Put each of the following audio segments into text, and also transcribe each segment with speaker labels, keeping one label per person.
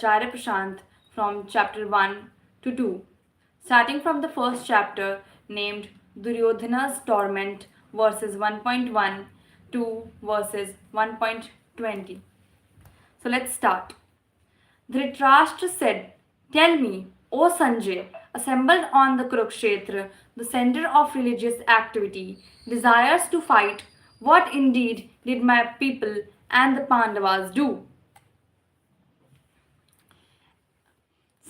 Speaker 1: Acharya Prashant from chapter 1 to 2, starting from the first chapter named Duryodhana's Torment, verses 1.1 to verses 1.20. So let's start. Dhritarashtra said, "Tell me, O Sanjay, assembled on the Kurukshetra, the center of religious activity, desires to fight, what indeed did my people and the Pandavas do?"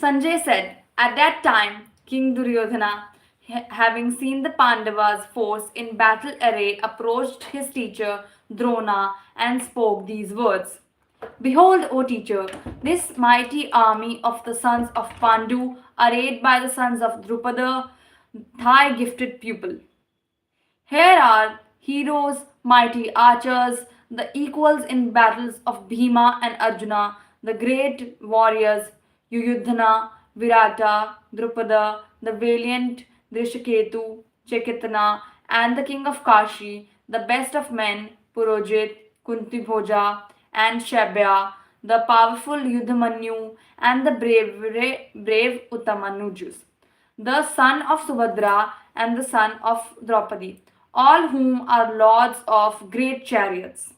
Speaker 1: Sanjay said, "At that time, King Duryodhana, having seen the Pandavas' force in battle array, approached his teacher Drona and spoke these words. Behold, O teacher, this mighty army of the sons of Pandu, arrayed by the sons of Drupada, thy gifted pupil. Here are heroes, mighty archers, the equals in battles of Bhima and Arjuna, the great warriors Yuyudhana, Virata, Drupada, the valiant Drishiketu, Chekitana, and the king of Kashi, the best of men, Purojit, Kuntibhoja, and Shabya, the powerful Yudhamanyu, and the brave Uttamanujus, the son of Subhadra and the son of Draupadi, all whom are lords of great chariots.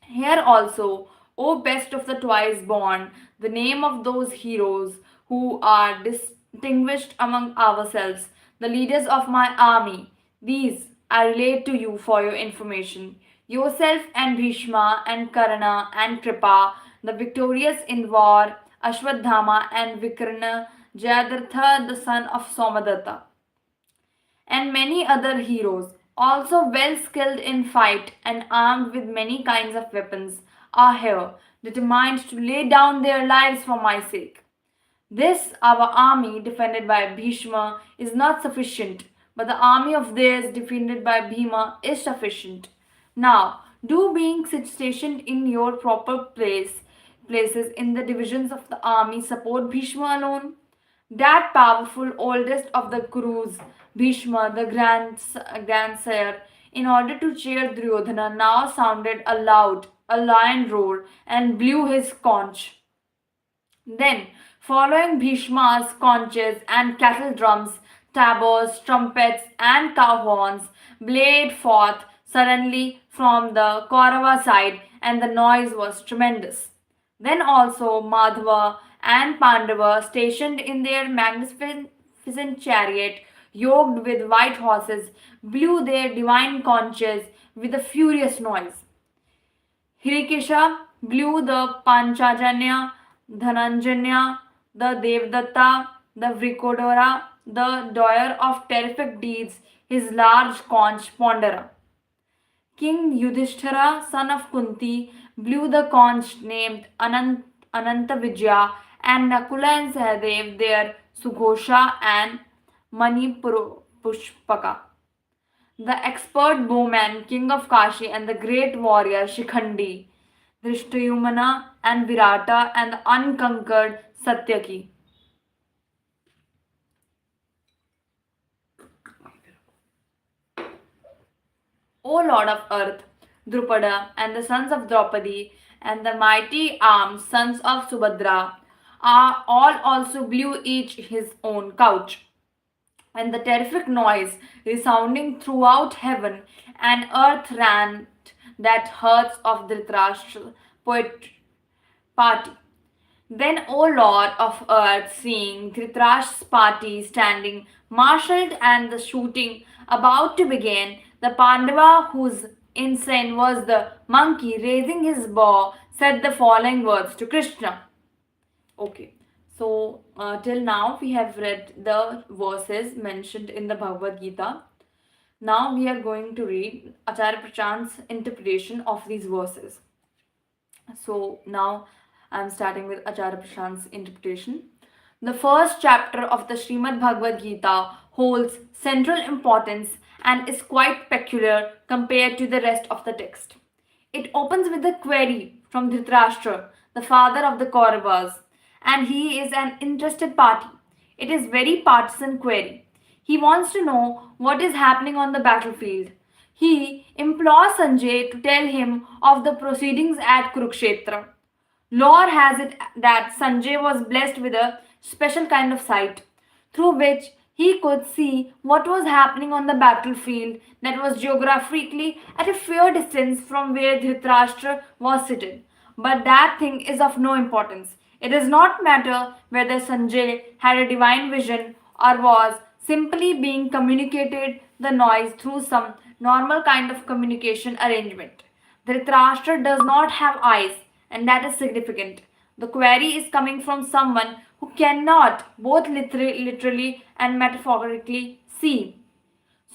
Speaker 1: Here also, O best of the twice born, the name of those heroes who are distinguished among ourselves, the leaders of my army, these I relate to you for your information. Yourself and Bhishma and Karna and Kripa, the victorious in war, Ashwadhama and Vikarna, Jayadartha, the son of Somadatta, and many other heroes, also well skilled in fight and armed with many kinds of weapons, are here, determined to lay down their lives for my sake. This, our army, defended by Bhishma, is not sufficient, but the army of theirs, defended by Bhima, is sufficient. Now, do being stationed in your proper places in the divisions of the army, support Bhishma alone? That powerful oldest of the Kurus, Bhishma, the grandsire, in order to cheer Duryodhana, now sounded aloud a lion roar and blew his conch. Then, following Bhishma's conches and cattle drums, tabors, trumpets, and cow horns blazed forth suddenly from the Kaurava side, and the noise was tremendous. Then also Madhava and Pandava, stationed in their magnificent chariot, yoked with white horses, blew their divine conches with a furious noise. Hirikesha blew the Panchajanya, Dhananjanya, the Devdatta, the Vrikodara, the doer of terrific deeds, his large conch Pondara. King Yudhishthira, son of Kunti, blew the conch named Ananta Vijaya, and Nakula and Sahadev their Sughosha and Pushpaka. The expert bowman, king of Kashi, and the great warrior Shikhandi, Drishtayumna and Virata, and the unconquered Satyaki. O Lord of Earth, Drupada, and the sons of Draupadi, and the mighty armed sons of Subhadra, are all also blew each his own couch. And the terrific noise resounding throughout heaven and earth rent that hearts of Dhritarashtra poet party. Then, O Lord of earth, seeing Dhritarashtra's party standing marshalled and the shooting about to begin, the Pandava, whose ensign was the monkey, raising his bow, said the following words to Krishna. Okay, so till now we have read the verses mentioned in the Bhagavad Gita. Now we are going to read Acharya Prashant's interpretation of these verses. So now I am starting with Acharya Prashant's interpretation. The first chapter of the Srimad Bhagavad Gita holds central importance and is quite peculiar compared to the rest of the text. It opens with a query from Dhritarashtra, the father of the Kauravas, and he is an interested party. It is very partisan query. He wants to know what is happening on the battlefield. He implores Sanjay to tell him of the proceedings at Kurukshetra. Lore has it that Sanjay was blessed with a special kind of sight through which he could see what was happening on the battlefield that was geographically at a fair distance from where Dhritarashtra was seated. But that thing is of no importance. It does not matter whether Sanjay had a divine vision or was simply being communicated the noise through some normal kind of communication arrangement. Dhritarashtra does not have eyes, and that is significant. The query is coming from someone who cannot both literally and metaphorically see.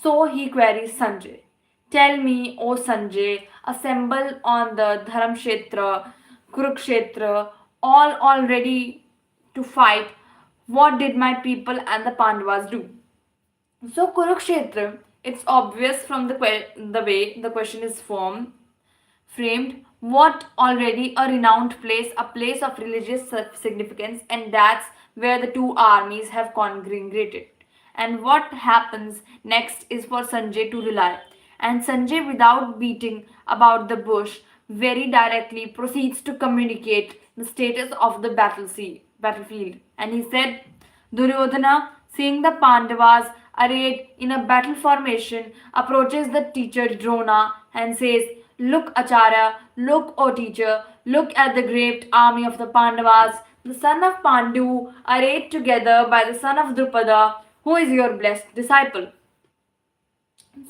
Speaker 1: So he queries Sanjay. Tell me, O Sanjay, assemble on the Dharamkshetra, Kurukshetra, all ready to fight. What did my people and the Pandavas do? So Kurukshetra, it's obvious from the way the question is framed, what already a renowned place, a place of religious significance, and that's where the two armies have congregated. And what happens next is for Sanjay to rely. And Sanjay, without beating about the bush, very directly proceeds to communicate the status of the battlefield. And he said, Duryodhana, seeing the Pandavas arrayed in a battle formation, approaches the teacher Drona and says, Look, Acharya, look, O teacher, look at the great army of the Pandavas, the son of Pandu, arrayed together by the son of Drupada, who is your blessed disciple.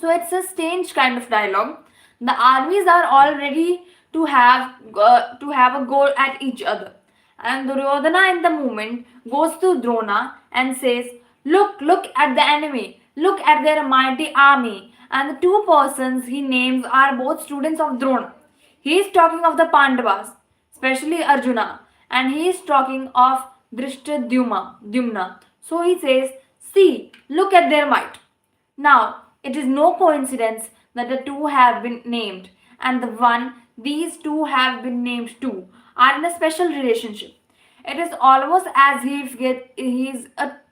Speaker 1: So it's a strange kind of dialogue. The armies are all ready to have a go at each other. And Duryodhana in the moment goes to Drona and says, look at the enemy. Look at their mighty army. And the two persons he names are both students of Drona. He is talking of the Pandavas, especially Arjuna, and he is talking of Drishtadyumna. So he says, see, look at their might. Now, it is no coincidence that the two have been named, and the one these two have been named to are in a special relationship. It is almost as if he is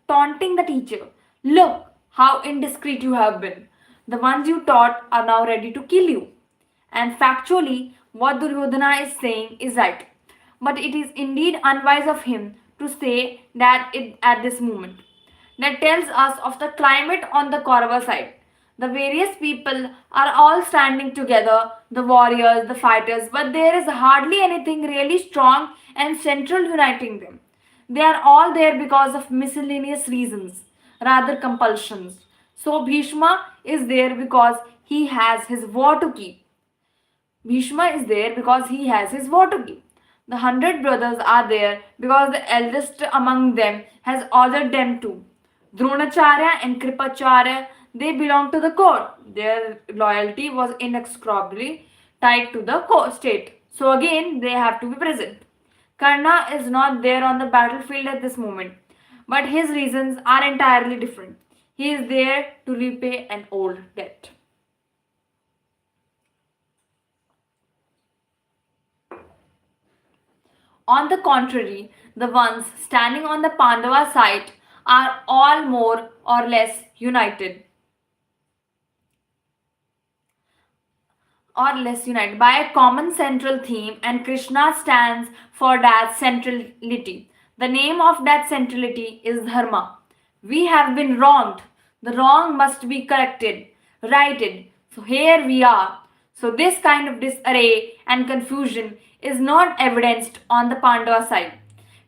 Speaker 1: taunting the teacher. Look how indiscreet you have been. The ones you taught are now ready to kill you. And factually, what Duryodhana is saying is right. But it is indeed unwise of him to say that at this moment. That tells us of the climate on the Kaurava side. The various people are all standing together, the warriors, the fighters, but there is hardly anything really strong and central uniting them. They are all there because of miscellaneous reasons, rather compulsions. So Bhishma is there because he has his war to keep. Bhishma is there because he has his war to keep. The 100 brothers are there because the eldest among them has ordered them to. Dronacharya and Kripacharya, they belong to the court. Their loyalty was inexorably tied to the state. So again, they have to be present. Karna is not there on the battlefield at this moment, but his reasons are entirely different. He is there to repay an old debt. On the contrary, the ones standing on the Pandava side are all more or less united by a common central theme, and Krishna stands for that centrality. The name of that centrality is Dharma. We have been wronged. The wrong must be corrected, righted. So here we are. So this kind of disarray and confusion is not evidenced on the Pandava side.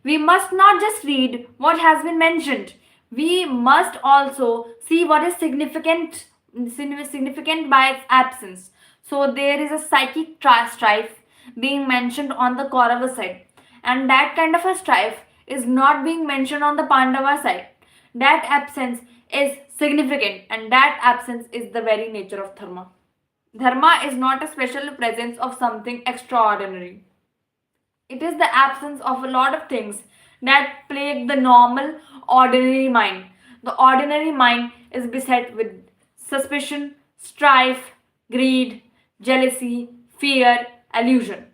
Speaker 1: We must not just read what has been mentioned. We must also see what is significant by its absence. So there is a psychic strife being mentioned on the Kaurava side, and that kind of a strife is not being mentioned on the Pandava side. That absence is significant, and that absence is the very nature of Dharma. Dharma is not a special presence of something extraordinary. It is the absence of a lot of things that plague the normal, ordinary mind. The ordinary mind is beset with suspicion, strife, greed, jealousy, fear, illusion.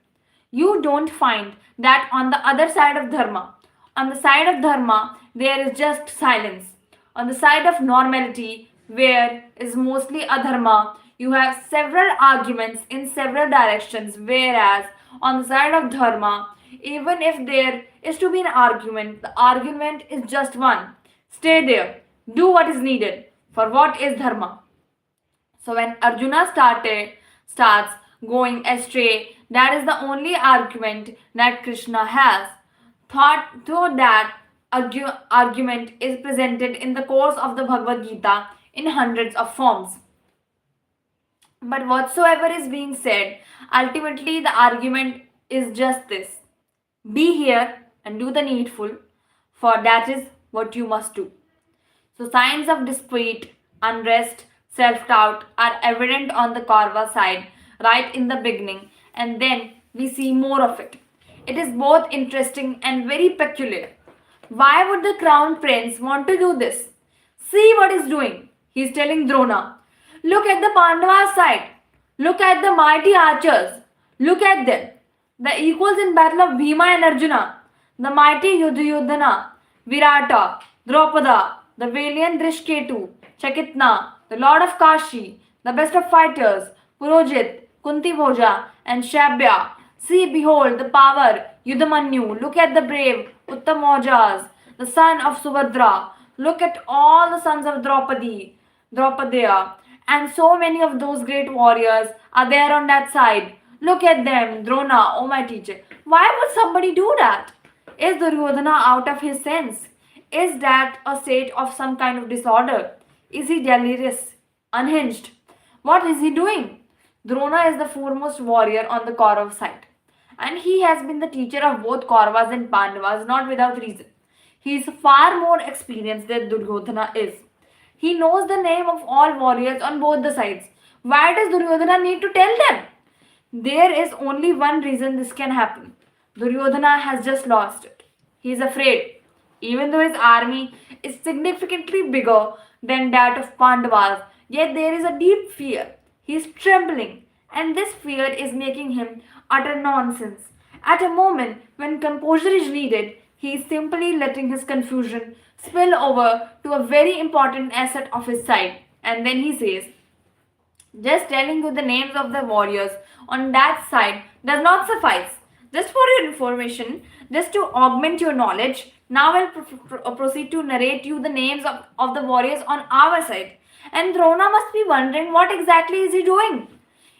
Speaker 1: You don't find that on the other side of Dharma. On the side of Dharma, there is just silence. On the side of normality, where is mostly adharma, you have several arguments in several directions, whereas on the side of Dharma, Even if there is to be an argument, the argument is just one. Stay there. Do what is needed. For what is dharma? So when Arjuna starts going astray, that is the only argument that Krishna has. Though that argument is presented in the course of the Bhagavad Gita in hundreds of forms. But whatsoever is being said, ultimately the argument is just this: be here and do the needful, for that is what you must do. So, signs of dispute, unrest, self doubt are evident on the Kaurava side right in the beginning, and then we see more of it. It is both interesting and very peculiar. Why would the crown prince want to do this? See what he's doing. He's telling Drona, look at the Pandavas side. Look at the mighty archers. Look at them. The equals in battle of Bhima and Arjuna. The mighty Yudhayodhana, Virata, Draupada, the valiant Drishketu, Chakitna, the lord of Kashi, the best of fighters, Purojit, Kunti Bhoja, and Shabya. See, behold, the power, Yudhamanyu. Look at the brave, Uttamojas, the son of Subhadra. Look at all the sons of Draupadaya. And so many of those great warriors are there on that side. Look at them, Drona, oh my teacher. Why would somebody do that? Is Duryodhana out of his sense? Is that a state of some kind of disorder? Is he delirious, unhinged? What is he doing? Drona is the foremost warrior on the Kaurav side, and he has been the teacher of both Kauravas and Pandavas not without reason. He is far more experienced than Duryodhana is. He knows the name of all warriors on both the sides. Why does Duryodhana need to tell them? There is only one reason this can happen. Duryodhana has just lost it. He is afraid. Even though his army is significantly bigger than that of Pandavas, yet there is a deep fear. He is trembling, and this fear is making him utter nonsense. At a moment when composure is needed, he is simply letting his confusion spill over to a very important asset of his side. And then he says, just telling you the names of the warriors on that side does not suffice. Just for your information, just to augment your knowledge, now I'll proceed to narrate you the names of the warriors on our side. And Drona must be wondering what exactly is he doing.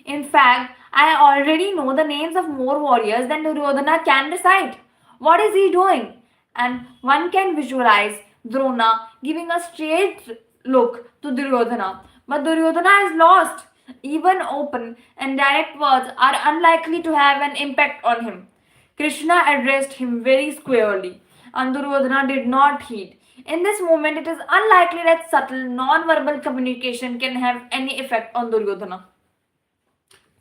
Speaker 1: In fact, I already know the names of more warriors than Duryodhana can decide. What is he doing? And one can visualize Drona giving a straight look to Duryodhana. But Duryodhana is lost. Even open and direct words are unlikely to have an impact on him. Krishna addressed him very squarely, and Duryodhana did not heed. In this moment, it is unlikely that subtle non-verbal communication can have any effect on Duryodhana.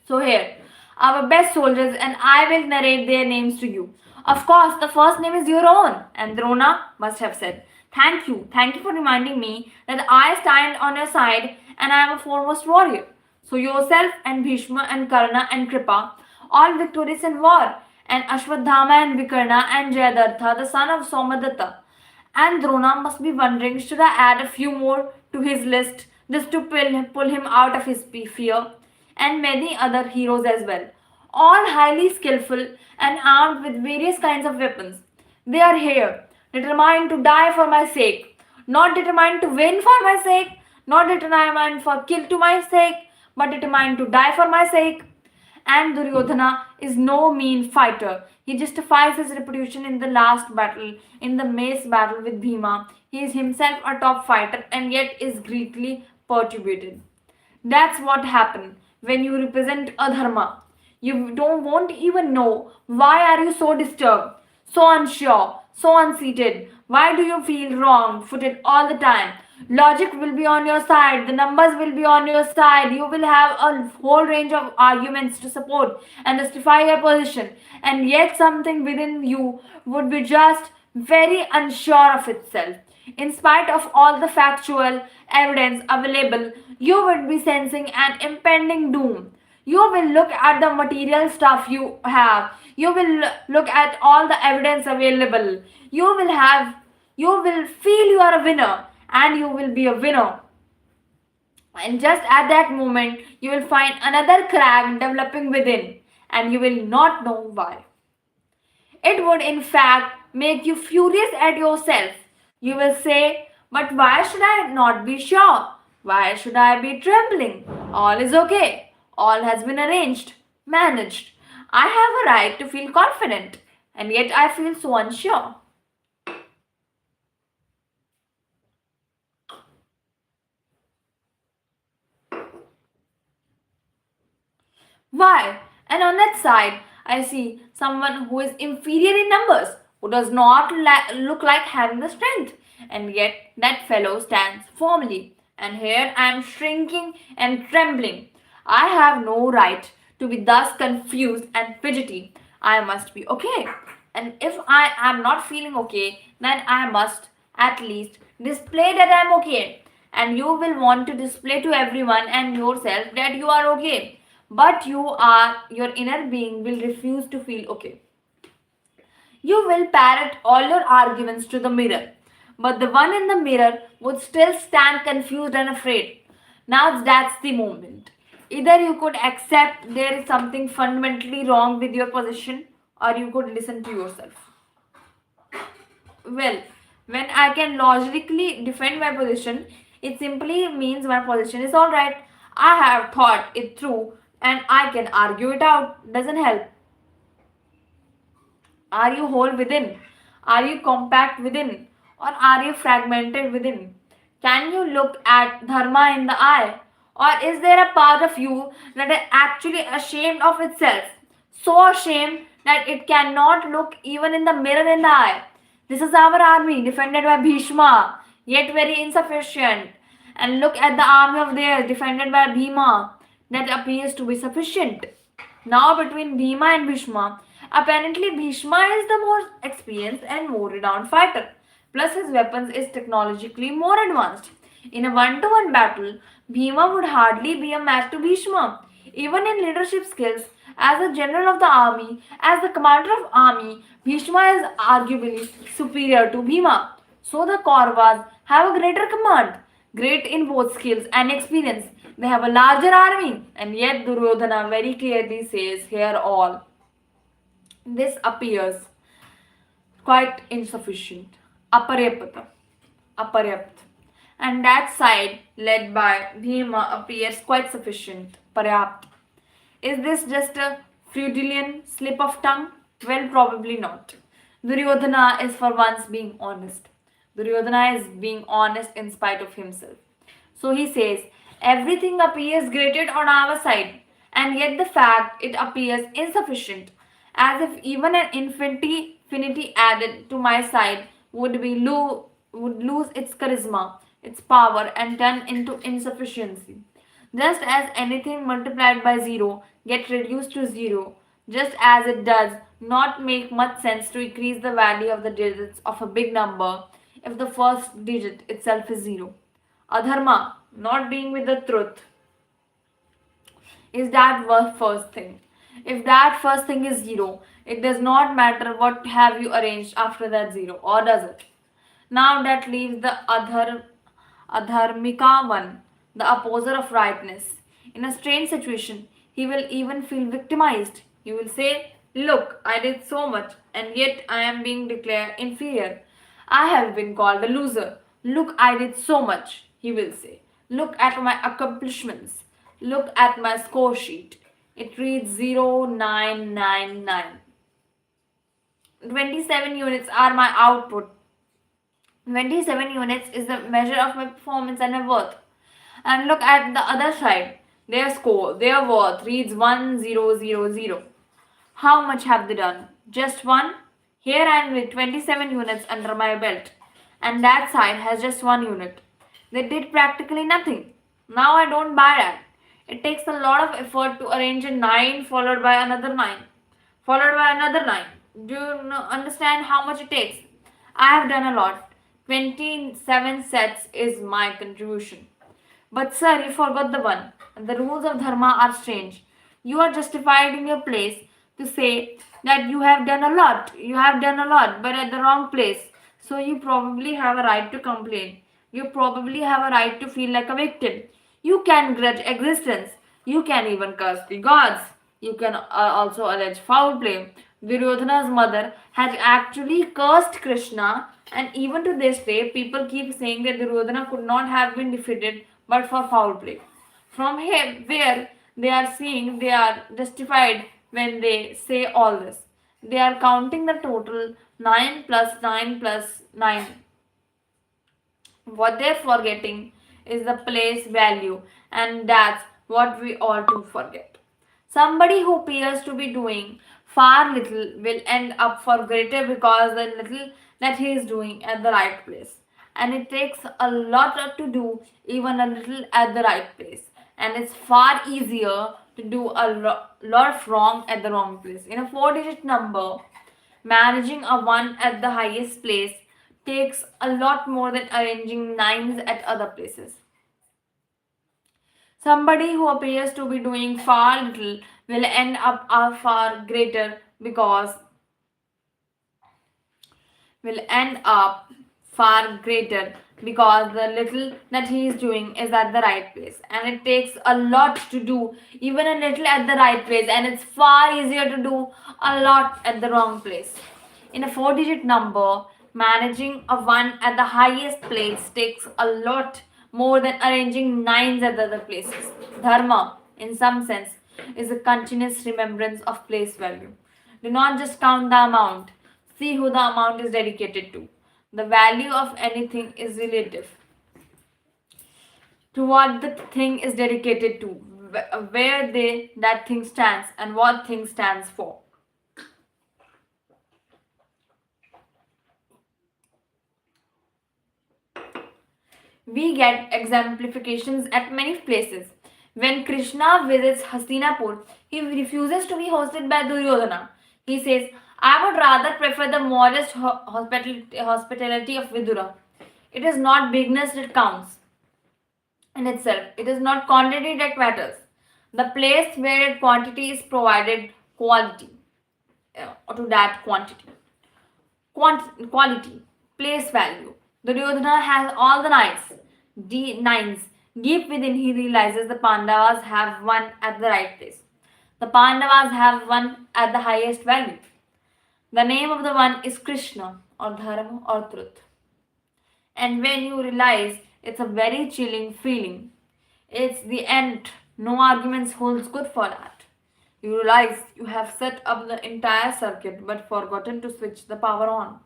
Speaker 1: So here, our best soldiers, and I will narrate their names to you. Of course, the first name is your own, and Drona must have said, thank you for reminding me that I stand on your side and I am a foremost warrior. So yourself and Bhishma and Karna and Kripa, all victorious in war, and Ashwadhama and Vikarna and Jayadartha, the son of Somadatta. And Drona must be wondering, should I add a few more to his list just to pull him out of his fear? And many other heroes as well, all highly skillful and armed with various kinds of weapons. They are here, determined to die for my sake, not determined to win for my sake, not determined for kill to my sake, but determined to die for my sake. And Duryodhana is no mean fighter. He justifies his reputation in the last battle, in the mace battle with Bhima. He is himself a top fighter and yet is greatly perturbed. That's what happened when you represent a dharma. You won't even know why are you so disturbed, so unsure, so unseated. Why do you feel wrong-footed all the time? Logic will be on your side, the numbers will be on your side. You will have a whole range of arguments to support and justify your position, and yet something within you would be just very unsure of itself. In spite of all the factual evidence available, you would be sensing an impending doom. You will look at the material stuff you have. You will look at all the evidence available. You will feel you are a winner, and you will be a winner. And just at that moment, you will find another crack developing within, and you will not know why. It would, in fact, make you furious at yourself. You will say, but why should I not be sure? Why should I be trembling? All is okay. All has been arranged, managed. I have a right to feel confident, and yet I feel so unsure. Why? And on that side, I see someone who is inferior in numbers, who does not look like having the strength, and yet that fellow stands firmly. And here I am shrinking and trembling. I have no right to be thus confused and fidgety. I must be okay. And if I am not feeling okay, then I must at least display that I am okay. And you will want to display to everyone and yourself that you are okay, but your inner being will refuse to feel okay. You will parrot all your arguments to the mirror, but the one in the mirror would still stand confused and afraid. Now that's the moment. Either you could accept there is something fundamentally wrong with your position, or you could listen to yourself. Well, when I can logically defend my position, it simply means my position is alright. I have thought it through and I can argue it out. Doesn't help. Are you whole within? Are you compact within? Or are you fragmented within? Can you look at dharma in the eye? Or is there a part of you that is actually ashamed of itself? So ashamed that it cannot look even in the mirror in the eye. This is our army defended by Bhishma, yet very insufficient. And look at the army of theirs defended by Bhima, that appears to be sufficient. Now, between Bhima and Bhishma, apparently Bhishma is the more experienced and more renowned fighter. Plus, his weapons is technologically more advanced. In a one-to-one battle, Bhima would hardly be a match to Bhishma. Even in leadership skills, as a general of the army, as the commander of army, Bhishma is arguably superior to Bhima. So the Kauravas have a greater command, great in both skills and experience. They have a larger army, and yet Duryodhana very clearly says here all. This appears quite insufficient. Aparyapta. Aparyapt. And that side led by Bhima appears quite sufficient. Paryapt. Is this just a Freudian slip of tongue? Well, probably not. Duryodhana is for once being honest. Duryodhana is being honest in spite of himself. So he says, everything appears graded on our side, and yet the fact it appears insufficient, as if even an infinity added to my side would lose its charisma, its power, and turn into insufficiency. Just as anything multiplied by zero gets reduced to zero, just as it does not make much sense to increase the value of the digits of a big number if the first digit itself is zero. Adharma, not being with the truth, is that first thing. If that first thing is zero, it does not matter what have you arranged after that zero, or does it? Now that leaves the adharmika one, the opposer of rightness. In a strange situation, he will even feel victimized. He will say, look, I did so much, and yet I am being declared inferior. I have been called a loser. Look, I did so much, he will say. Look at my accomplishments. Look at my score sheet. It reads 0999. 27 units are my output. 27 units is the measure of my performance and my worth. And look at the other side. Their score, their worth reads 1000. How much have they done? Just one? Here I am with 27 units under my belt. And that side has just 1 unit. They did practically nothing. Now I don't buy that. It takes a lot of effort to arrange a 9 followed by another 9, followed by another 9. Do you understand how much it takes? I have done a lot. 27 sets is my contribution. But sir, you forgot the one. The rules of dharma are strange. You are justified in your place to say that you have done a lot. You have done a lot, but at the wrong place. So you probably have a right to complain. You probably have a right to feel like a victim. You can grudge existence. You can even curse the gods. You can also allege foul play. Duryodhana's mother had actually cursed Krishna, and even to this day, people keep saying that Duryodhana could not have been defeated but for foul play. From here, where they are seeing they are justified when they say all this. They are counting the total 9 plus 9 plus 9. What they're forgetting is the place value, and that's what we all too forget. Somebody who appears to be doing far little will end up for greater because the little that he is doing at the right place. And it takes a lot to do even a little at the right place. And it's far easier to do a lot of wrong at the wrong place. In a four-digit number, managing a 1 at the highest place takes a lot more than arranging nines at other places. Somebody who appears to be doing far little will end up a far greater because will end up far greater because the little that he is doing is at the right place, and it takes a lot to do even a little at the right place, and it's far easier to do a lot at the wrong place. In a four-digit number, managing a 1 at the highest place takes a lot more than arranging nines at the other places. Dharma, in some sense, is a continuous remembrance of place value. Do not just count the amount, see who the amount is dedicated to. The value of anything is relative to what the thing is dedicated to, where that thing stands, and what thing stands for. We get exemplifications at many places. When Krishna visits Hastinapur, he refuses to be hosted by Duryodhana. He says, I would rather prefer the modest hospitality of Vidura. It is not bigness that counts in itself, it is not quantity that matters. The place where quantity is provided quality to that quantity. Quality, place value. Duryodhana has all the nines. Deep within, he realizes the Pandavas have one at the right place. The Pandavas have one at the highest value. The name of the one is Krishna, or Dharma, or truth. And when you realize, it's a very chilling feeling. It's the end. No arguments holds good for that. You realize you have set up the entire circuit but forgotten to switch the power on.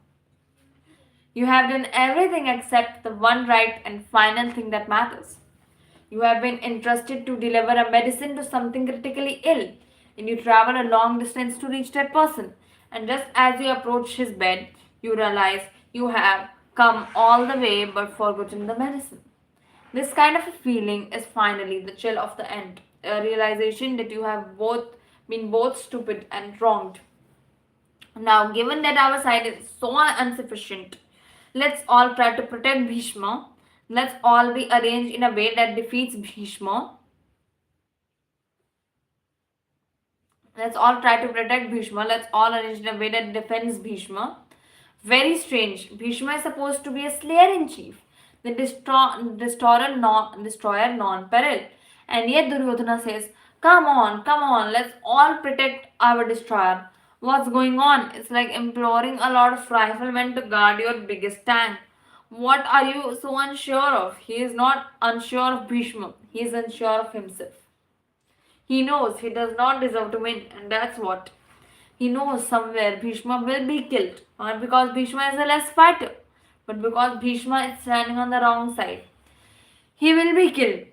Speaker 1: You have done everything except the one right and final thing that matters. You have been entrusted to deliver a medicine to something critically ill, and you travel a long distance to reach that person. And just as you approach his bed, you realize you have come all the way but forgotten the medicine. This kind of a feeling is finally the chill of the end, a realization that you have been both stupid and wronged. Now, given that our side is so insufficient, let's all try to protect Bhishma. Let's all be arranged in a way that defeats Bhishma. Let's all try to protect Bhishma. Let's all arrange in a way that defends Bhishma. Very strange. Bhishma is supposed to be a slayer in chief, the destroyer non-peril. And yet Duryodhana says, come on, let's all protect our destroyer. What's going on? It's like imploring a lot of riflemen to guard your biggest tank. What are you so unsure of? He is not unsure of Bhishma. He is unsure of himself. He knows he does not deserve to win, and that's what. He knows somewhere Bhishma will be killed, not because Bhishma is a less fighter, but because Bhishma is standing on the wrong side. He will be killed.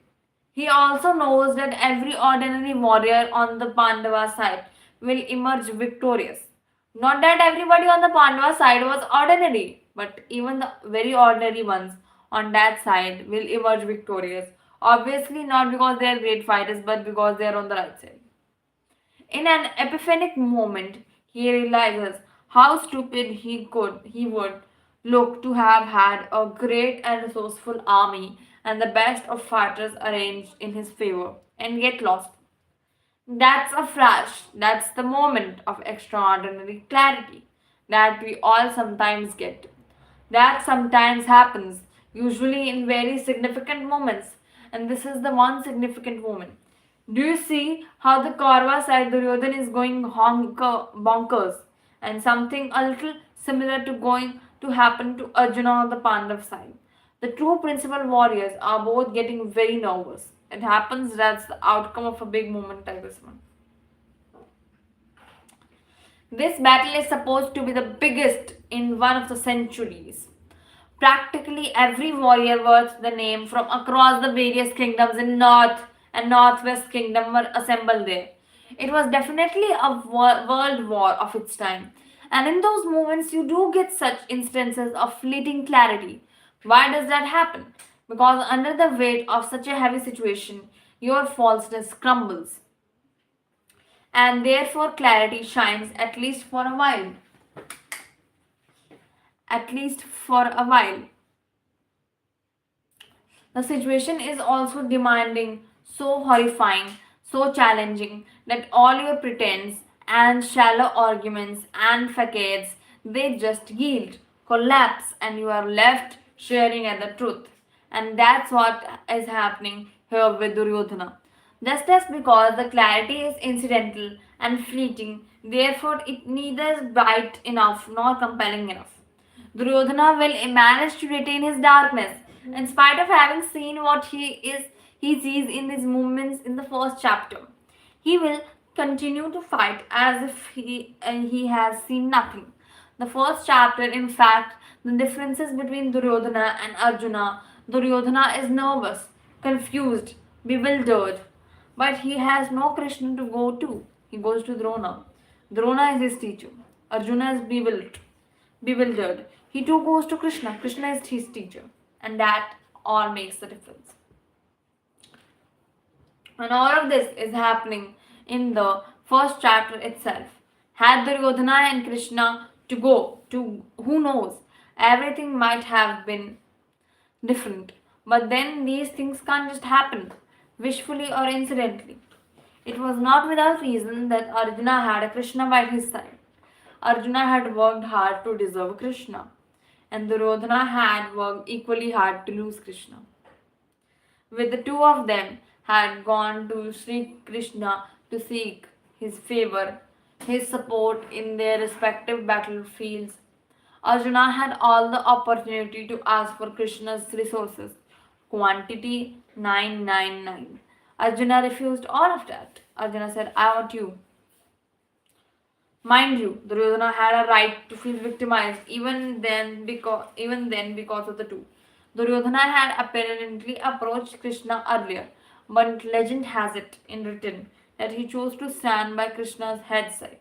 Speaker 1: He also knows that every ordinary warrior on the Pandava side will emerge victorious. Not that everybody on the Pandava side was ordinary, but even the very ordinary ones on that side will emerge victorious. Obviously, not because they are great fighters, but because they are on the right side. In an epiphanic moment, he realizes how stupid he would look to have had a great and resourceful army and the best of fighters arranged in his favor and get lost. That's a flash, that's the moment of extraordinary clarity that we all sometimes get. That sometimes happens, usually in very significant moments, and this is the one significant moment. Do you see how the Kaurva side Duryodhan is going bonkers? and something a little similar to going to happen to Arjuna on the Pandav side. The two principal warriors are both getting very nervous. It happens that's the outcome of a big moment like this one. This battle is supposed to be the biggest in one of the centuries. Practically every warrior worth the name from across the various kingdoms in North and Northwest Kingdom were assembled there. It was definitely a world war of its time. And in those moments, you do get such instances of fleeting clarity. Why does that happen? Because under the weight of such a heavy situation, your falseness crumbles. And therefore, clarity shines at least for a while. At least for a while. The situation is also demanding, so horrifying, so challenging that all your pretense and shallow arguments and facades they just yield, collapse, and you are left staring at the truth. And that's what is happening here with Duryodhana. Just as because the clarity is incidental and fleeting, therefore it neither is bright enough nor compelling enough. Duryodhana will manage to retain his darkness, in spite of having seen what he sees in these movements in the first chapter. He will continue to fight as if he has seen nothing. The first chapter, in fact, the differences between Duryodhana and Arjuna. Duryodhana is nervous, confused, bewildered, but he has no Krishna to go to. He goes to Drona. Drona is his teacher. Arjuna is bewildered. He too goes to Krishna. Krishna is his teacher. And that all makes the difference. And all of this is happening in the first chapter itself. Had Duryodhana and Krishna to go to who knows, everything might have been different. But then these things can't just happen, wishfully or incidentally. It was not without reason that Arjuna had a Krishna by his side. Arjuna had worked hard to deserve Krishna, and Duryodhana had worked equally hard to lose Krishna. With the two of them had gone to Sri Krishna to seek his favor, his support in their respective battlefields. Arjuna had all the opportunity to ask for Krishna's resources. Quantity 999. Arjuna refused all of that. Arjuna said, I want you. Mind you, Duryodhana had a right to feel victimized even then because of the two. Duryodhana had apparently approached Krishna earlier, but legend has it in written that he chose to stand by Krishna's head side.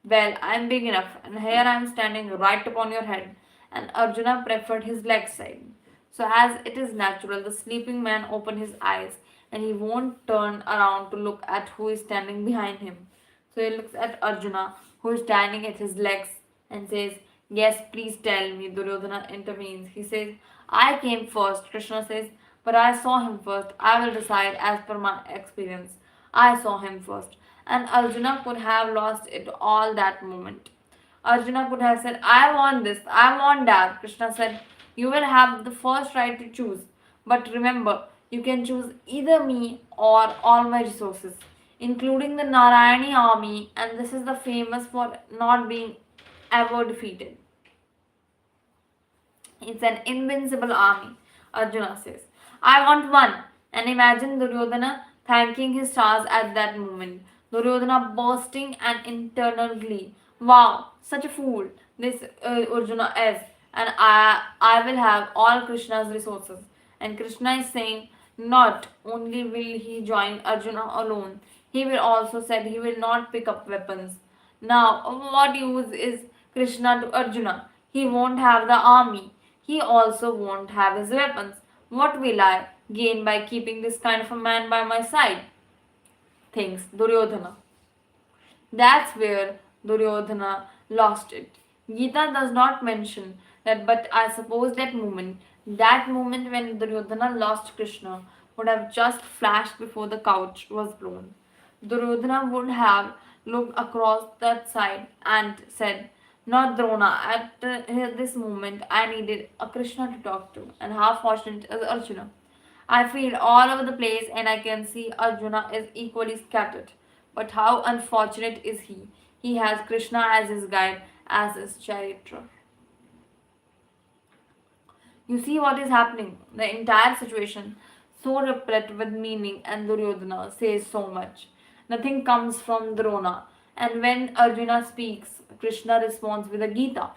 Speaker 1: Well, I am big enough, and here I am standing right upon your head, and Arjuna preferred his leg side. So, as it is natural, the sleeping man opened his eyes, and he won't turn around to look at who is standing behind him. So he looks at Arjuna, who is standing at his legs, and says, Yes, please tell me. Duryodhana intervenes. He says, I came first. Krishna says, But I saw him first. I will decide as per my experience. I saw him first. And Arjuna could have lost it all that moment. Arjuna could have said, I want this, I want that. Krishna said, You will have the first right to choose. But remember, you can choose either me or all my resources, including the Narayani army, and this is the famous for not being ever defeated. It's an invincible army, Arjuna says. I want one. And imagine Duryodhana thanking his stars at that moment. Duryodhana bursting an internal glee. Wow, such a fool this Arjuna is. And I will have all Krishna's resources. And Krishna is saying, not only will he join Arjuna alone, he will also said he will not pick up weapons. Now, what use is Krishna to Arjuna? He won't have the army. He also won't have his weapons. What will I gain by keeping this kind of a man by my side? Thinks Duryodhana. That's where Duryodhana lost it. Gita does not mention that, but I suppose that moment when Duryodhana lost Krishna, would have just flashed before the couch was blown. Duryodhana would have looked across that side and said, Not Drona, at this moment I needed a Krishna to talk to, and how fortunate is Arjuna. I feel all over the place and I can see Arjuna is equally scattered. But how unfortunate is he? He has Krishna as his guide as his charioteer. You see what is happening. The entire situation, so replete with meaning, and Duryodhana says so much. Nothing comes from Drona. And when Arjuna speaks, Krishna responds with a Gita.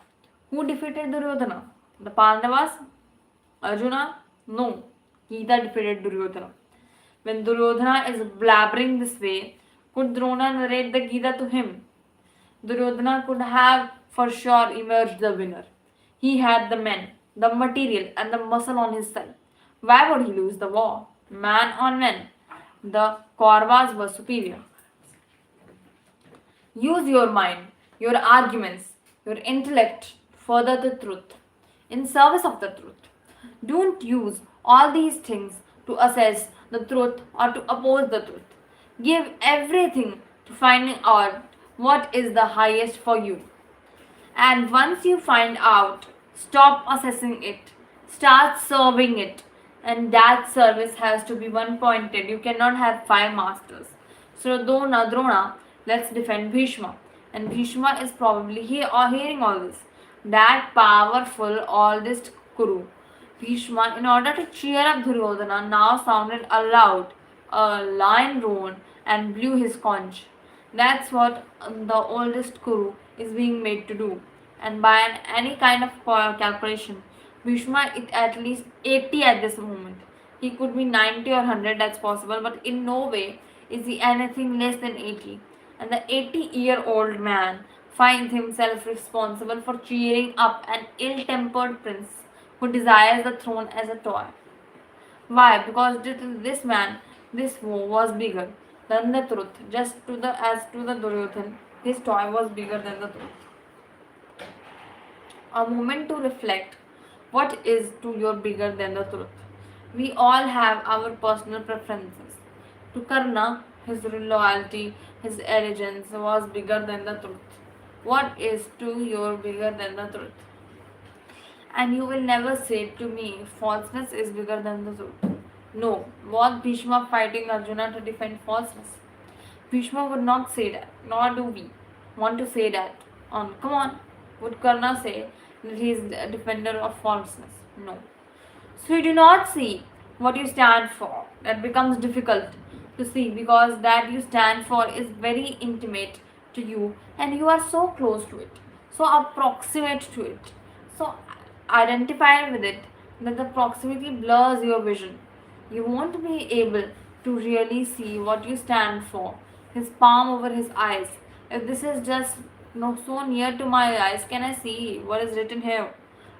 Speaker 1: Who defeated Duryodhana? The Pandavas? Arjuna? No. Gita defeated Duryodhana. When Duryodhana is blabbering this way, could Drona narrate the Gita to him? Duryodhana could have for sure emerged the winner. He had the men, the material, and the muscle on his side. Why would he lose the war? Man on man. The Kauravas were superior. Use your mind, your arguments, your intellect to further the truth, in service of the truth. Don't use all these things to assess the truth or to oppose the truth. Give everything to finding out what is the highest for you. And once you find out, stop assessing it, start serving it. And that service has to be one pointed. You cannot have five masters. So, Drona, let's defend Bhishma. And Bhishma is probably hearing all this. That powerful, oldest Kuru. Bhishma, in order to cheer up Duryodhana, now sounded aloud. A lion roared and blew his conch. That's what the oldest Kuru is being made to do. And by any kind of calculation, Bhishma is at least 80 at this moment. He could be 90 or 100, that's possible, but in no way is he anything less than 80. And the 80-year-old man finds himself responsible for cheering up an ill tempered prince who desires the throne as a toy. Why? Because this man, this war was bigger than the truth. Just to the as to the Duryodhan, his toy was bigger than the truth. A moment to reflect. What is to your bigger than the truth? We all have our personal preferences. To Karna, his loyalty, his allegiance was bigger than the truth. What is to your bigger than the truth? And you will never say to me, falseness is bigger than the truth. No, was Bhishma fighting Arjuna to defend falseness? Bhishma would not say that, nor do we want to say that. Come on, would Karna say that he is a defender of falseness? No. So you do not see what you stand for. That becomes difficult to see because that you stand for is very intimate to you and you are so close to it, so approximate to it, so identified with it that the proximity blurs your vision. You won't be able to really see what you stand for. His palm over his eyes. If this is just so near to my eyes, can I see what is written here?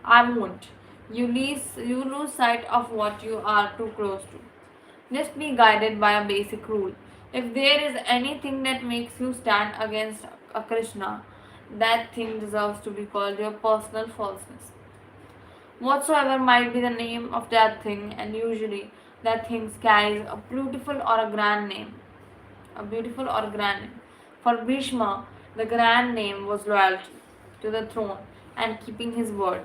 Speaker 1: I won't. You lose sight of what you are too close to. Just be guided by a basic rule. If there is anything that makes you stand against a Krishna, that thing deserves to be called your personal falseness. Whatsoever might be the name of that thing, and usually that thing carries a beautiful or a grand name. A beautiful or grand name. For Bhishma, the grand name was loyalty to the throne and keeping his word.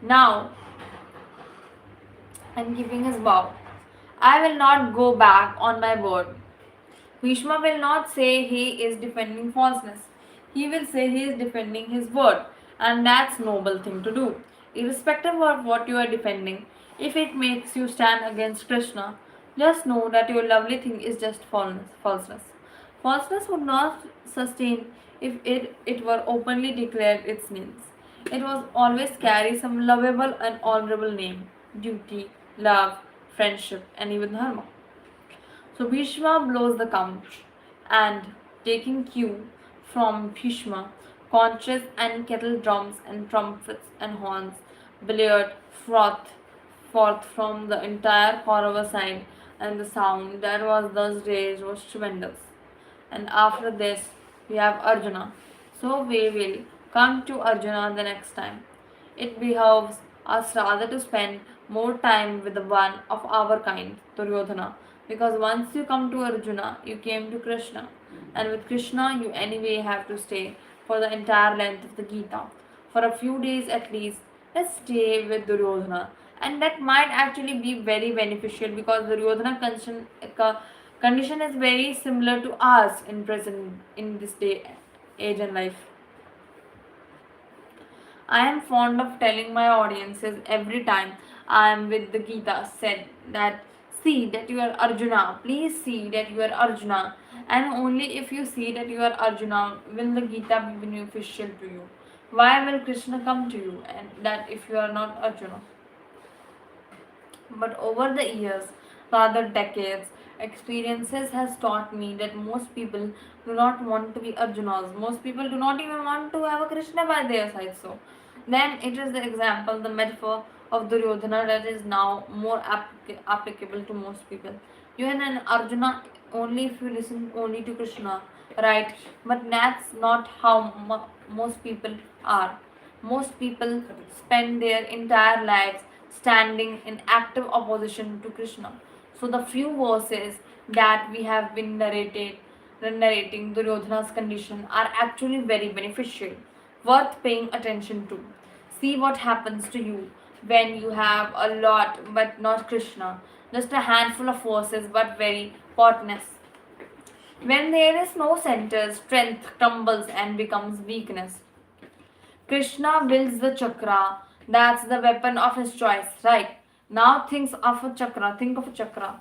Speaker 1: Now, and keeping his vow. I will not go back on my word. Bhishma will not say he is defending falseness. He will say he is defending his word, and that's noble thing to do. Irrespective of what you are defending, if it makes you stand against Krishna, just know that your lovely thing is just falseness. Falseness would not sustain if it were openly declared its means. It was always carry some lovable and honorable name, duty, love, friendship, and even dharma. So Bhishma blows the conch, and taking cue from Bhishma, conches and kettle drums and trumpets and horns blared forth from the entire Kaurava side, and the sound that was thus raised was tremendous. And after this, we have Arjuna. So we will come to Arjuna the next time. It behoves us rather to spend more time with the one of our kind, Duryodhana, because once you come to Arjuna, you came to Krishna, and with Krishna, you anyway have to stay for the entire length of the Gita. For a few days at least, let's stay with Duryodhana, and that might actually be very beneficial because Duryodhana condition is very similar to ours in present in this day age and life. I am fond of telling my audiences every time I am with the Gita said that see that you are Arjuna, please see that you are Arjuna, and only if you see that you are Arjuna will the Gita be beneficial to you. Why will Krishna come to you and that if you are not Arjuna? But over the years, rather decades, experiences has taught me that most people do not want to be Arjunas. Most people do not even want to have a Krishna by their side. So then it is the example, the metaphor of Duryodhana that is now more applicable to most people. You are an Arjuna only if you listen only to Krishna, right? But that's not how most people are. Most people spend their entire lives standing in active opposition to Krishna. So the few verses that we have been narrating Duryodhana's condition are actually very beneficial, worth paying attention to. See what happens to you when you have a lot but not Krishna, just a handful of forces but very potness. When there is no center, strength crumbles and becomes weakness. Krishna builds the chakra. That's the weapon of his choice, right? Now think of a chakra. Think of a chakra.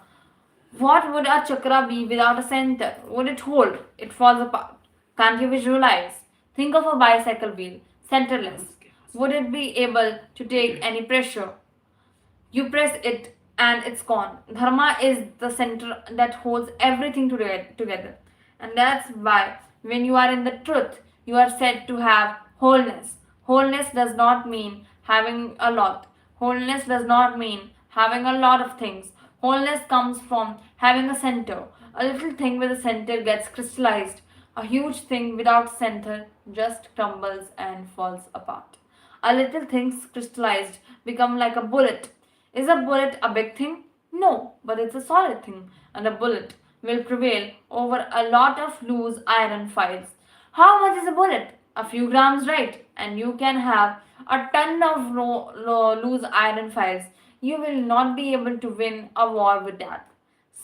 Speaker 1: What would a chakra be without a center? Would it hold? It falls apart. Can't you visualize? Think of a bicycle wheel, centerless. Would it be able to take any pressure? You press it and it's gone. Dharma is the center that holds everything together. And that's why when you are in the truth, you are said to have wholeness. Wholeness does not mean having a lot. Wholeness does not mean having a lot of things. Wholeness comes from having a center. A little thing with a center gets crystallized. A huge thing without center just crumbles and falls apart. A little things crystallized become like a bullet. Is a bullet a big thing? No, but it's a solid thing, and a bullet will prevail over a lot of loose iron files. How much is a bullet? A few grams, right? And you can have a ton of loose iron files. You will not be able to win a war with that.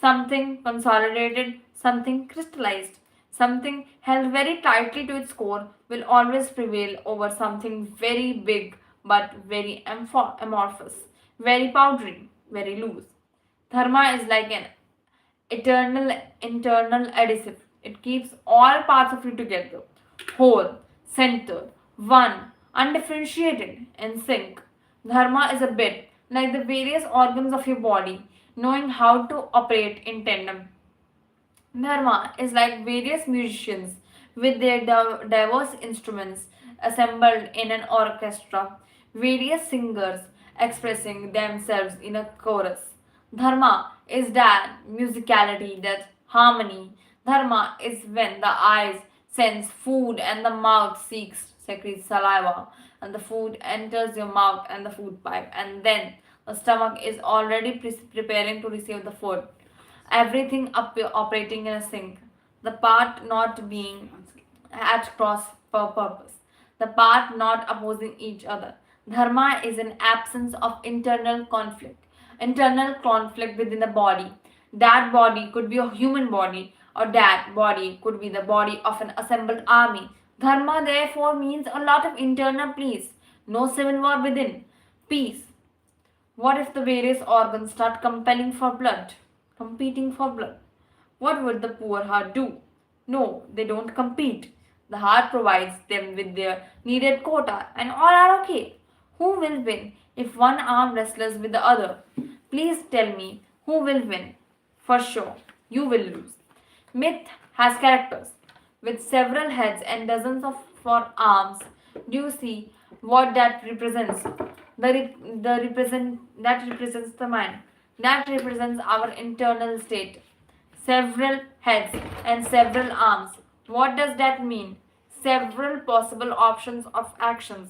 Speaker 1: Something consolidated, something crystallized, something held very tightly to its core will always prevail over something very big but very amorphous, very powdery, very loose. Dharma is like an eternal internal adhesive. It keeps all parts of you together, whole, centered, one, undifferentiated, in sync. Dharma is a bit like the various organs of your body, knowing how to operate in tandem. Dharma is like various musicians with their diverse instruments assembled in an orchestra, various singers expressing themselves in a chorus. Dharma is that musicality, that harmony. Dharma is when the eyes sense food and the mouth secretes saliva, and the food enters your mouth and the food pipe, and then the stomach is already preparing to receive the food. Everything operating in a sync, the part not being at cross purpose, the part not opposing each other. Dharma is an absence of internal conflict within the body. That body could be a human body, or that body could be the body of an assembled army. Dharma therefore means a lot of internal peace, no civil war within. Peace. What if the various organs start compelling for blood, competing for blood? What would the poor heart do? No, they don't compete. The heart provides them with their needed quota, and all are okay. Who will win if one arm wrestles with the other? Please tell me who will win. For sure, you will lose. Myth has characters with several heads and dozens of for arms. Do you see what that represents? The represent that represents the mind. That represents our internal state. Several heads and several arms. What does that mean? Several possible options of actions.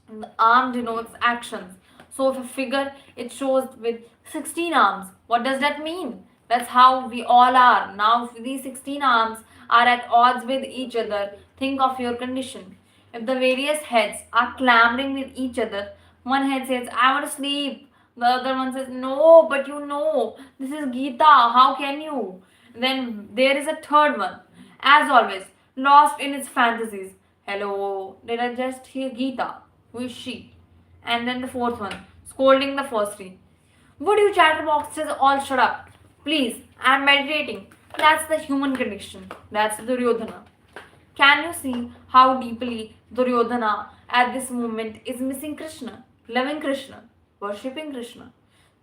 Speaker 1: The arm denotes actions. So if a figure it shows with 16 arms, what does that mean? That's how we all are. Now if these 16 arms are at odds with each other, think of your condition. If the various heads are clamoring with each other, one head says, I want to sleep. The other one says, no, but you know, this is Gita, how can you? Then there is a third one, as always, lost in its fantasies. Hello, did I just hear Geeta? Who is she? And then the fourth one, scolding the first three. Would you chatterboxes all shut up? Please, I'm meditating. That's the human condition. That's Duryodhana. Can you see how deeply Duryodhana at this moment is missing Krishna, loving Krishna, worshipping Krishna?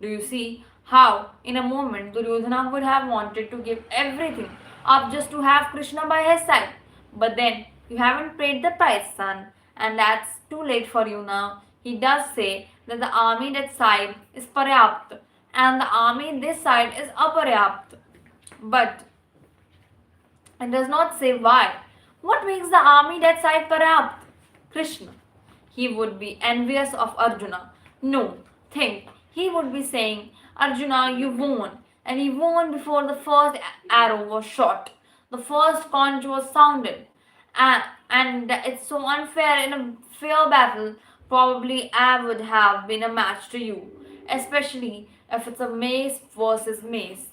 Speaker 1: Do you see how in a moment Duryodhana would have wanted to give everything up just to have Krishna by his side? But then you haven't paid the price, son, and that's too late for you now. He does say that the army that side is Paryapt and the army this side is Aparyapt. But and does not say why. What makes the army that side Paryapt? Krishna. He would be envious of Arjuna. No, think. He would be saying, Arjuna, you won. And he won before the first arrow was shot. The first conch was sounded. And it's so unfair in a fair battle. Probably I would have been a match to you, especially if it's a mace versus mace.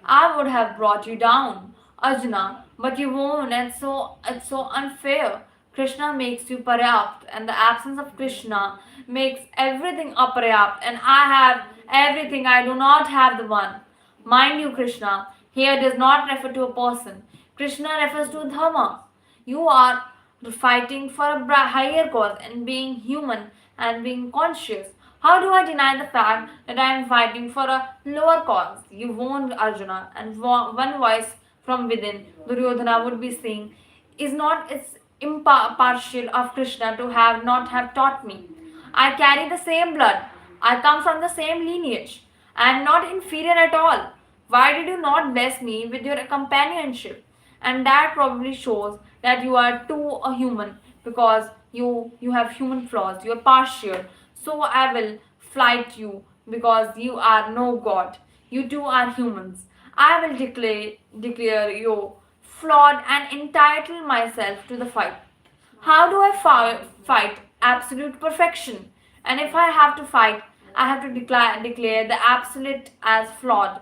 Speaker 1: I would have brought you down, Arjuna, but you won't, and so it's so unfair. Krishna makes you paryapt, and the absence of Krishna makes everything aparyapt, and I have everything, I do not have the one. Mind you, Krishna here does not refer to a person. Krishna refers to dharma. You are fighting for a higher cause and being human and being conscious. How do I deny the fact that I am fighting for a lower cause? You won't, Arjuna. And one voice from within, Duryodhana would be saying, is not it's impartial of Krishna to have not have taught me. I carry the same blood. I come from the same lineage. I am not inferior at all. Why did you not bless me with your companionship? And that probably shows that you are too a human because you have human flaws. You are partial. So I will fight you because you are no god. You too are humans. I will declare you flawed and entitle myself to the fight. How do I fight absolute perfection? And if I have to fight, I have to declare the absolute as flawed.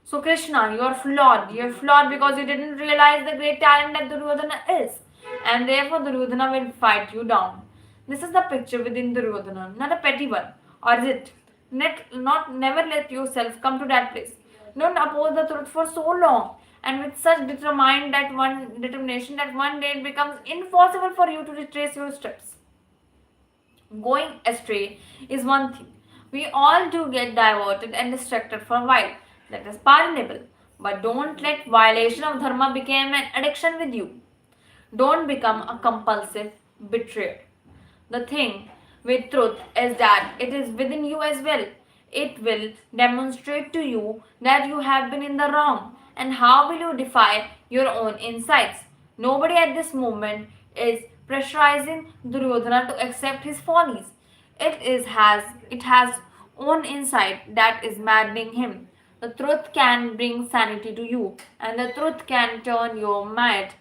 Speaker 1: So Krishna, you are flawed. You are flawed because you didn't realize the great talent that Duryodhana is. And therefore Duryodhana will fight you down. This is the picture within Duryodhana, not a petty one. Or is it? Never let yourself come to that place. Don't oppose the truth for so long and with such determination that one day it becomes impossible for you to retrace your steps. Going astray is one thing. We all do get diverted and distracted for a while. That is pardonable. But don't let violation of dharma become an addiction with you. Don't become a compulsive betrayer. The thing with truth is that it is within you as well. It will demonstrate to you that you have been in the wrong. And how will you defy your own insights? Nobody at this moment is pressurizing Duryodhana to accept his follies. It has own insight that is maddening him. The truth can bring sanity to you, and the truth can turn your mad.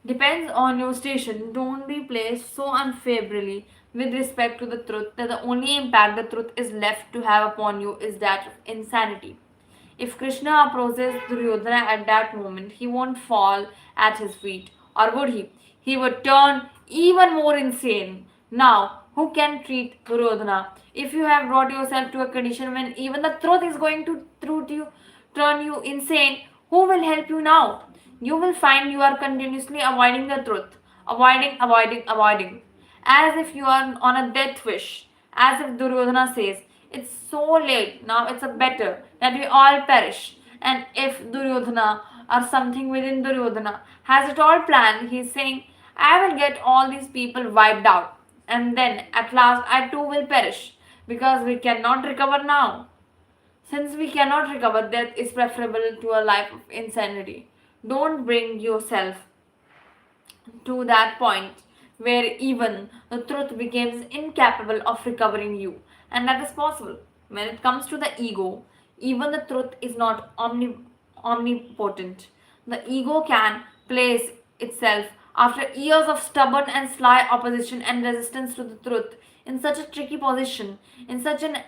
Speaker 1: Depends on your station. Don't be placed so unfavorably with respect to the truth that the only impact the truth is left to have upon you is that of insanity. If Krishna approaches Duryodhana at that moment, he won't fall at his feet, or would he? He would turn even more insane. Now, who can treat Duryodhana? If you have brought yourself to a condition when even the truth is going to turn you insane, who will help you now? You will find you are continuously avoiding the truth, avoiding, as if you are on a death wish, as if Duryodhana says, it's so late, now it's a better that we all perish. And if Duryodhana or something within Duryodhana has it all planned, he's saying, I will get all these people wiped out, and then at last I too will perish, because we cannot recover now. Since we cannot recover, death is preferable to a life of insanity. Don't bring yourself to that point where even the truth becomes incapable of recovering you. And that is possible. When it comes to the ego, even the truth is not omnipotent. The ego can place itself after years of stubborn and sly opposition and resistance to the truth in such a tricky position, in such an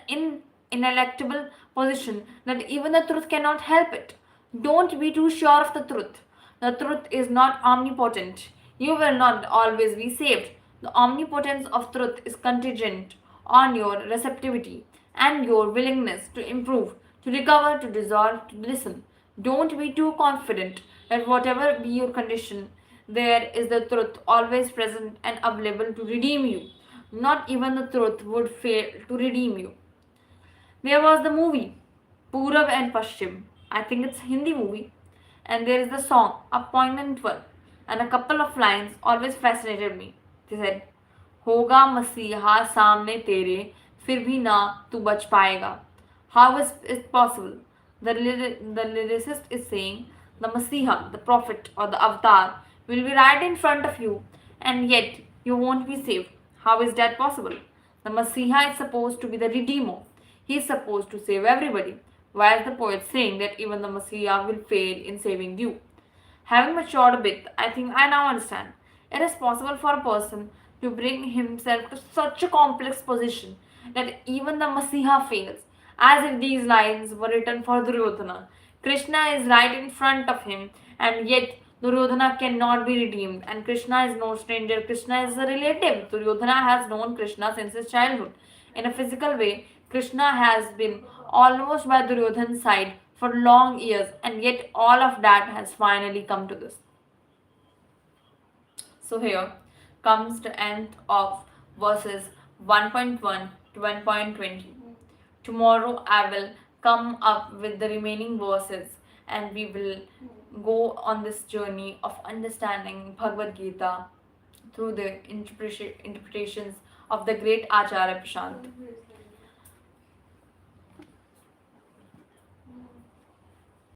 Speaker 1: ineluctable position that even the truth cannot help it. Don't be too sure of the truth. The truth is not omnipotent. You will not always be saved. The omnipotence of truth is contingent on your receptivity and your willingness to improve, to recover, to dissolve, to listen. Don't be too confident that whatever be your condition, there is the truth always present and available to redeem you. Not even the truth would fail to redeem you. There was the movie Purab and Pashchim. I think it's a Hindi movie. And there is the song, a poignant one. And a couple of lines always fascinated me. They said, होगा मसीहा सामने तेरे फिर भी ना तू बच पाएगा. How is it possible? The lyricist is saying the Messiah, the prophet or the avatar will be right in front of you and yet you won't be saved. How is that possible? The Messiah is supposed to be the redeemer. He is supposed to save everybody. Why is the poet saying that even the Messiah will fail in saving you? Having matured a bit, I think I now understand. It is possible for a person to bring himself to such a complex position that even the Messiah fails, as if these lines were written for Duryodhana. Krishna is right in front of him, and yet Duryodhana cannot be redeemed, and Krishna is no stranger. Krishna is a relative. Duryodhana has known Krishna since his childhood. In a physical way, Krishna has been almost by Duryodhana's side for long years, and yet all of that has finally come to this. So here comes the end of verses 1.1 to 1.20. Tomorrow I will come up with the remaining verses and we will go on this journey of understanding Bhagavad Gita through the interpretations of the great Acharya Prashant.